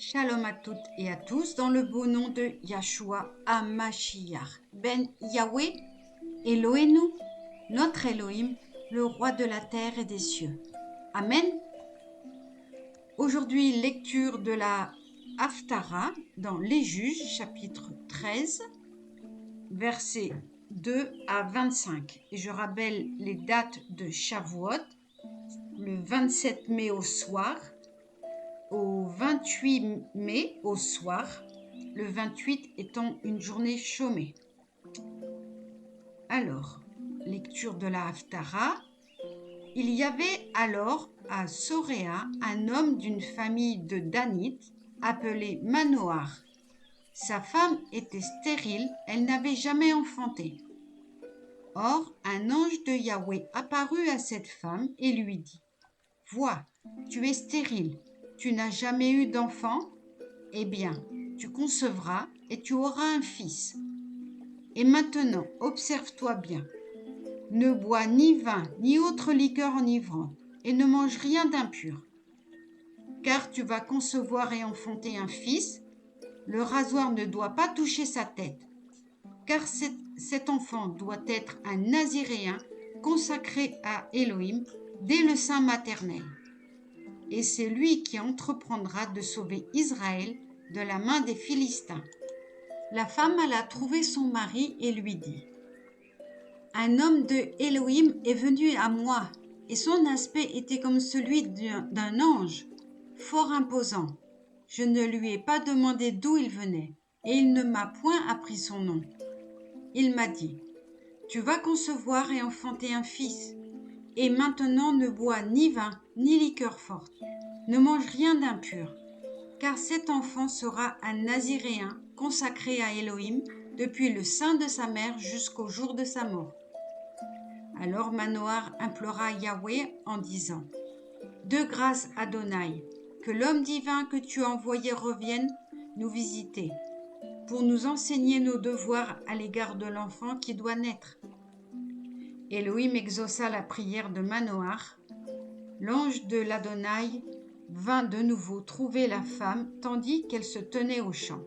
Shalom à toutes et à tous, dans le beau nom de Yahshua HaMashiach, Ben Yahweh, Elohenu, notre Elohim, le roi de la terre et des cieux. Amen. Aujourd'hui, lecture de la Haftara dans Les Juges, chapitre 13, versets 2 à 25. Et je rappelle les dates de Shavuot, le 27 mai au soir, au 28 mai au soir, le 28 étant une journée chômée. Alors, lecture de la Haftara. Il y avait alors à Soréa un homme d'une famille de Danites appelé Manoar. Sa femme était stérile, elle n'avait jamais enfanté. Or, un ange de Yahweh apparut à cette femme et lui dit : « Vois, tu es stérile, tu n'as jamais eu d'enfant ? Eh bien, tu concevras et tu auras un fils. Et maintenant, observe-toi bien. Ne bois ni vin ni autre liqueur enivrante, et ne mange rien d'impur. Car tu vas concevoir et enfanter un fils. Le rasoir ne doit pas toucher sa tête, car cet enfant doit être un Naziréen consacré à Elohim dès le sein maternel. Et c'est lui qui entreprendra de sauver Israël de la main des Philistins. » La femme alla trouver son mari et lui dit : « Un homme de Elohim est venu à moi, et son aspect était comme celui d'un ange, fort imposant. Je ne lui ai pas demandé d'où il venait, et il ne m'a point appris son nom. Il m'a dit : Tu vas concevoir et enfanter un fils, et maintenant ne bois ni vin ni liqueur forte, ne mange rien d'impur, car cet enfant sera un Naziréen consacré à Elohim depuis le sein de sa mère jusqu'au jour de sa mort. » Alors Manoar implora Yahweh en disant : « De grâce, Adonai, que l'homme divin que tu as envoyé revienne nous visiter, pour nous enseigner nos devoirs à l'égard de l'enfant qui doit naître. » Elohim exauça la prière de Manoar. L'ange de l'Adonai vint de nouveau trouver la femme tandis qu'elle se tenait au champ,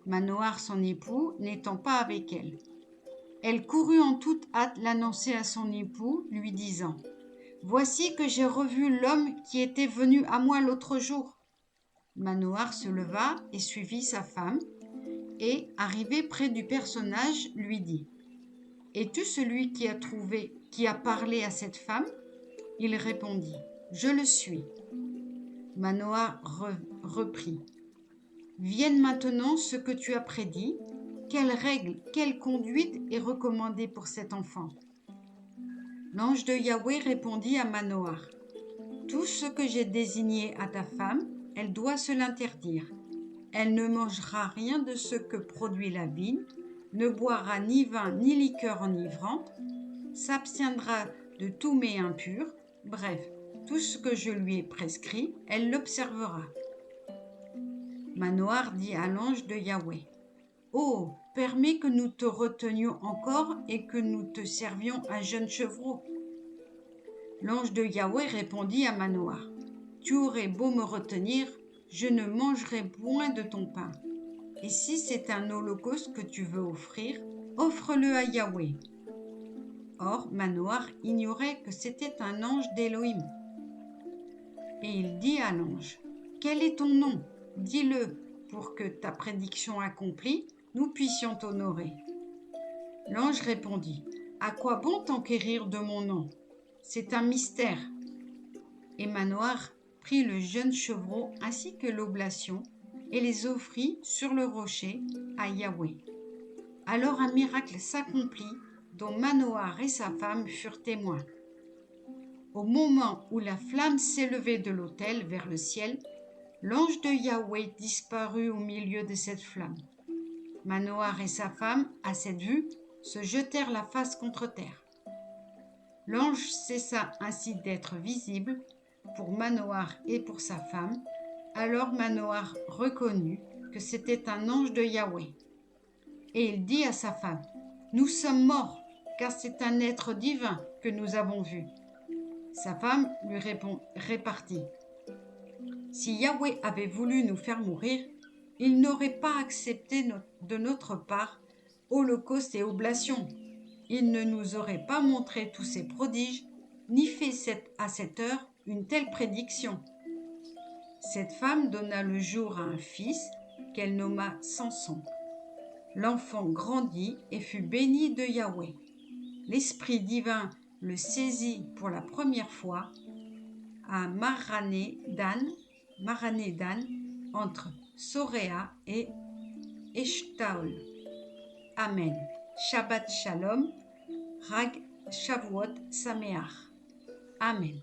Manoar son époux n'étant pas avec elle. Elle courut en toute hâte l'annoncer à son époux, lui disant : « Voici que j'ai revu l'homme qui était venu à moi l'autre jour. » Manoar se leva et suivit sa femme, et, arrivé près du personnage, lui dit : « Es-tu celui qui a parlé à cette femme ? » Il répondit : « Je le suis. » Manoar reprit : « Vienne maintenant ce que tu as prédit. Quelle règle, quelle conduite est recommandée pour cet enfant ? » L'ange de Yahweh répondit à Manoar : « Tout ce que j'ai désigné à ta femme, elle doit se l'interdire. Elle ne mangera rien de ce que produit la vigne, ne boira ni vin ni liqueur enivrante, s'abstiendra de tout mets impur, bref, tout ce que je lui ai prescrit, elle l'observera. » Manoar dit à l'ange de Yahweh : « Oh, permets que nous te retenions encore et que nous te servions un jeune chevreau. » L'ange de Yahweh répondit à Manoar : « Tu aurais beau me retenir, je ne mangerai point de ton pain. Et si c'est un holocauste que tu veux offrir, offre-le à Yahweh. » Or, Manoar ignorait que c'était un ange d'Elohim. Et il dit à l'ange : « Quel est ton nom ? Dis-le, pour que ta prédiction accomplie, nous puissions t'honorer. » L'ange répondit : « À quoi bon t'enquérir de mon nom ? C'est un mystère. » Et Manoar prit le jeune chevreau ainsi que l'oblation et les offrit sur le rocher à Yahweh. Alors un miracle s'accomplit dont Manoar et sa femme furent témoins. Au moment où la flamme s'élevait de l'autel vers le ciel, l'ange de Yahweh disparut au milieu de cette flamme. Manoar et sa femme, à cette vue, se jetèrent la face contre terre. L'ange cessa ainsi d'être visible pour Manoar et pour sa femme. Alors Manoar reconnut que c'était un ange de Yahweh. Et il dit à sa femme : « Nous sommes morts, car c'est un être divin que nous avons vu. » Sa femme lui répartit : Si Yahweh avait voulu nous faire mourir, il n'aurait pas accepté de notre part holocauste et oblation. Il ne nous aurait pas montré tous ces prodiges, ni fait à cette heure une telle prédiction. Cette femme donna le jour à un fils qu'elle nomma Samson. L'enfant grandit et fut béni de Yahweh. L'Esprit divin le saisit pour la première fois à Marané-Dan, entre Soréa et Eshtaol. Amen. Shabbat Shalom, Rag Shavuot Sameach. Amen.